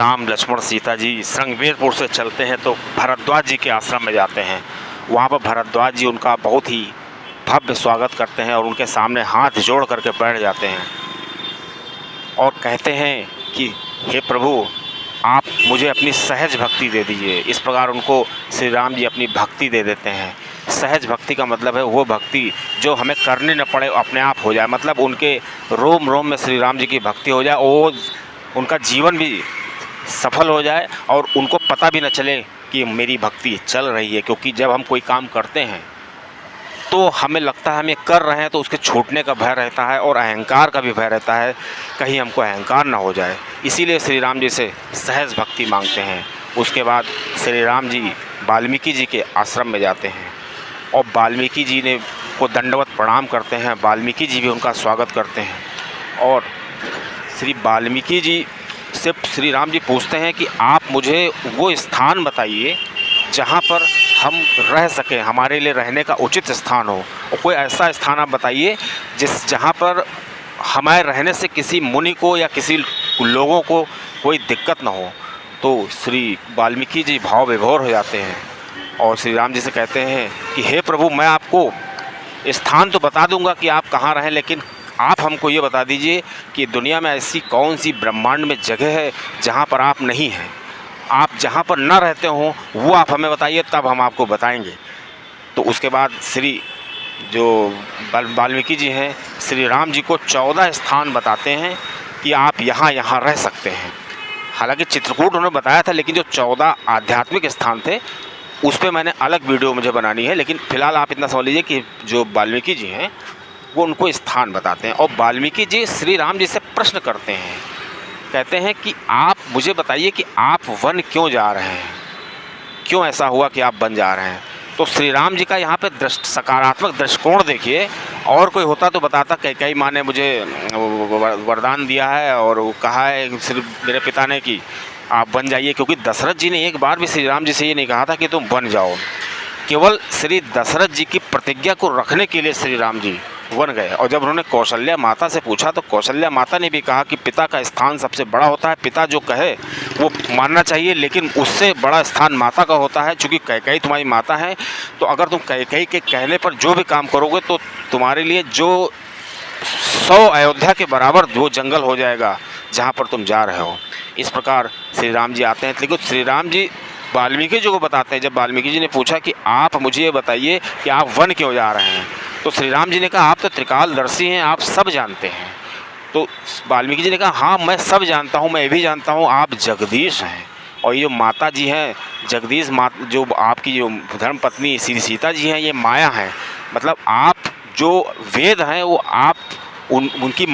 राम लक्ष्मण सीता जी श्रृंगवेरपुर से चलते हैं तो भरद्वाज जी के आश्रम में जाते हैं। वहाँ पर भरद्वाज जी उनका बहुत ही भव्य स्वागत करते हैं और उनके सामने हाथ जोड़ करके बैठ जाते हैं और कहते हैं कि हे प्रभु, आप मुझे अपनी सहज भक्ति दे दीजिए। इस प्रकार उनको श्री राम जी अपनी भक्ति दे देते हैं। सहज भक्ति का मतलब है वो भक्ति जो हमें करनी न पड़े, अपने आप हो जाए। मतलब उनके रोम रोम में श्री राम जी की भक्ति हो जाए और उनका जीवन भी सफल हो जाए और उनको पता भी न चले कि मेरी भक्ति चल रही है। क्योंकि जब हम कोई काम करते हैं तो हमें लगता है हम ये कर रहे हैं तो उसके छूटने का भय रहता है और अहंकार का भी भय रहता है, कहीं हमको अहंकार ना हो जाए। इसीलिए श्री राम जी से सहज भक्ति मांगते हैं। उसके बाद श्री राम जी वाल्मीकि जी के आश्रम में जाते हैं और वाल्मीकि जी ने को दंडवत प्रणाम करते हैं। वाल्मीकि जी भी उनका स्वागत करते हैं और श्री वाल्मीकि जी से श्री राम जी पूछते हैं कि आप मुझे वो स्थान बताइए जहाँ पर हम रह सकें, हमारे लिए रहने का उचित स्थान हो। और कोई ऐसा स्थान आप बताइए जहाँ पर हमारे रहने से किसी मुनि को या किसी लोगों को कोई दिक्कत ना हो। तो श्री वाल्मीकि जी भाव विभोर हो जाते हैं और श्री राम जी से कहते हैं कि हे प्रभु, मैं आपको स्थान तो बता दूंगा कि आप कहाँ रहें, लेकिन आप हमको ये बता दीजिए कि दुनिया में ऐसी कौन सी ब्रह्मांड में जगह है जहाँ पर आप नहीं हैं। आप जहाँ पर न रहते हों वो आप हमें बताइए, तब हम आपको बताएंगे। तो उसके बाद श्री जो वाल्मीकि जी हैं श्री राम जी को 14 स्थान बताते हैं कि आप यहाँ यहाँ रह सकते हैं। हालांकि चित्रकूट उन्होंने बताया था, लेकिन जो 14 आध्यात्मिक स्थान थे उस पर मैंने अलग वीडियो मुझे बनानी है। लेकिन फ़िलहाल आप इतना समझ लीजिए कि जो वाल्मीकि जी हैं वो उनको स्थान बताते हैं। और वाल्मीकि जी श्री राम जी से प्रश्न करते हैं, कहते हैं कि आप मुझे बताइए कि आप वन क्यों जा रहे हैं, क्यों ऐसा हुआ कि आप वन जा रहे हैं। तो श्री राम जी का यहाँ पे सकारात्मक दृष्टिकोण देखिए। और कोई होता तो बताता कैकेयी माँ ने मुझे वरदान दिया है और वो कहा है सिर्फ मेरे पिता ने कि आप वन जाइए। क्योंकि दशरथ जी ने एक बार भी श्री राम जी से ये नहीं कहा था कि तुम वन जाओ। केवल श्री दशरथ जी की प्रतिज्ञा को रखने के लिए श्री राम जी वन गए। और जब उन्होंने कौशल्या माता से पूछा तो कौशल्या माता ने भी कहा कि पिता का स्थान सबसे बड़ा होता है, पिता जो कहे वो मानना चाहिए, लेकिन उससे बड़ा स्थान माता का होता है। चूँकि कैकेयी तुम्हारी माता है, तो अगर तुम कैकेयी के कहने पर जो भी काम करोगे तो तुम्हारे लिए जो 100 अयोध्या के बराबर वो जंगल हो जाएगा जहाँ पर तुम जा रहे हो। इस प्रकार श्री राम जी आते हैं। लेकिन श्री राम जी वाल्मीकि जी को बताते हैं। जब वाल्मीकि जी ने पूछा कि आप मुझे ये बताइए कि आप वन क्यों जा रहे हैं, तो श्री राम जी ने कहा आप तो त्रिकालदर्शी हैं, आप सब जानते हैं। तो वाल्मीकि जी ने कहा हाँ, मैं सब जानता हूँ, मैं ये भी जानता हूँ आप जगदीश हैं। और ये जो माता जी हैं जगदीश माता, जो आपकी जो धर्म पत्नी श्री सीता जी हैं, ये माया हैं। मतलब आप जो वेद हैं वो आप उनकी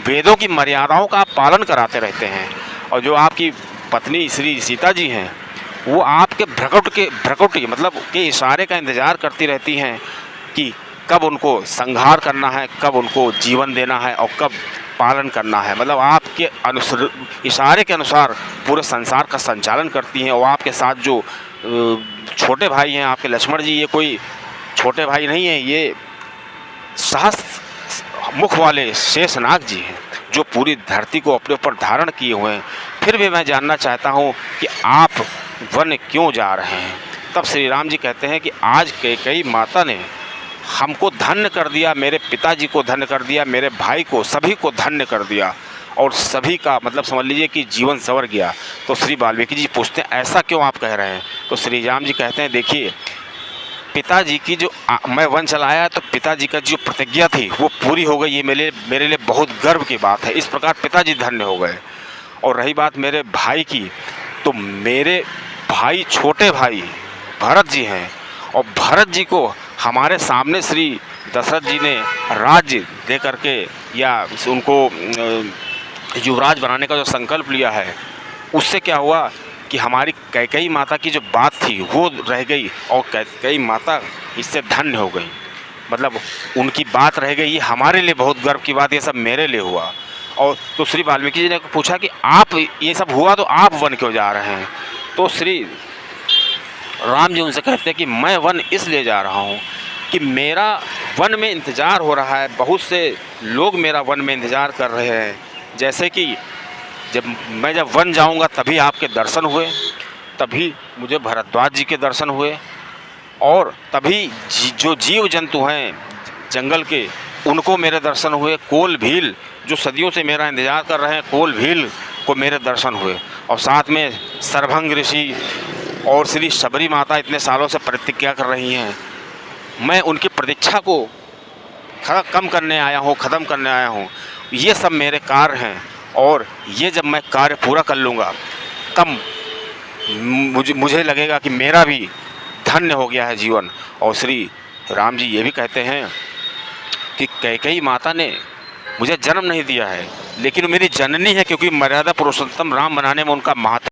वेदों की मर्यादाओं का आप पालन कराते रहते हैं। और जो आपकी पत्नी श्री सीता जी हैं वो आपके भ्रकुट मतलब के इशारे का इंतज़ार करती रहती हैं कि कब उनको संहार करना है, कब उनको जीवन देना है और कब पालन करना है। मतलब आपके इशारे के अनुसार पूरे संसार का संचालन करती हैं। और आपके साथ जो छोटे भाई हैं आपके लक्ष्मण जी, ये कोई छोटे भाई नहीं हैं, ये सहस्त्र मुख वाले शेषनाग जी हैं जो पूरी धरती को अपने ऊपर धारण किए हुए हैं। फिर भी मैं जानना चाहता हूँ कि आप वन क्यों जा रहे हैं। तब श्री राम जी कहते हैं कि आज कैकेयी माता ने हमको धन्य कर दिया, मेरे पिताजी को धन्य कर दिया, मेरे भाई को, सभी को धन्य कर दिया और सभी का मतलब समझ लीजिए कि जीवन संवर गया। तो श्री वाल्मीकि जी पूछते हैं ऐसा क्यों आप कह रहे हैं। तो श्री राम जी कहते हैं देखिए, पिताजी की जो मैं वन चलाया तो पिताजी का जो प्रतिज्ञा थी वो पूरी हो गई। ये मेरे लिए बहुत गर्व की बात है। इस प्रकार पिताजी धन्य हो गए। और रही बात मेरे भाई की, तो मेरे भाई छोटे भाई भरत जी हैं और भरत जी को हमारे सामने श्री दशरथ जी ने राज्य दे करके या उनको युवराज बनाने का जो संकल्प लिया है, उससे क्या हुआ कि हमारी कैकेयी माता की जो बात थी वो रह गई और कैकेयी माता इससे धन्य हो गई। मतलब उनकी बात रह गई, ये हमारे लिए बहुत गर्व की बात, ये सब मेरे लिए हुआ। और तो श्री वाल्मीकि जी ने पूछा कि आप ये सब हुआ तो आप वन क्यों जा रहे हैं। तो श्री राम जी उनसे कहते हैं कि मैं वन इसलिए जा रहा हूँ कि मेरा वन में इंतज़ार हो रहा है, बहुत से लोग मेरा वन में इंतज़ार कर रहे हैं। जैसे कि जब वन जाऊंगा तभी आपके दर्शन हुए, तभी मुझे भरद्वाज जी के दर्शन हुए, और तभी जो जीव जंतु हैं जंगल के उनको मेरे दर्शन हुए। कोल भील जो सदियों से मेरा इंतज़ार कर रहे हैं, कोल भील को मेरे दर्शन हुए, और साथ में सरभंग ऋषि और श्री शबरी माता इतने सालों से प्रतिज्ञा कर रही हैं। मैं उनकी प्रतीक्षा को ख़त्म करने आया हूँ। ये सब मेरे कार्य हैं, और ये जब मैं कार्य पूरा कर लूँगा तब मुझे लगेगा कि मेरा भी धन्य हो गया है जीवन। और श्री राम जी ये भी कहते हैं कि कैकेयी माता ने मुझे जन्म नहीं दिया है, लेकिन मेरी जननी है, क्योंकि मर्यादा पुरुषोत्तम राम बनाने में उनका महत्व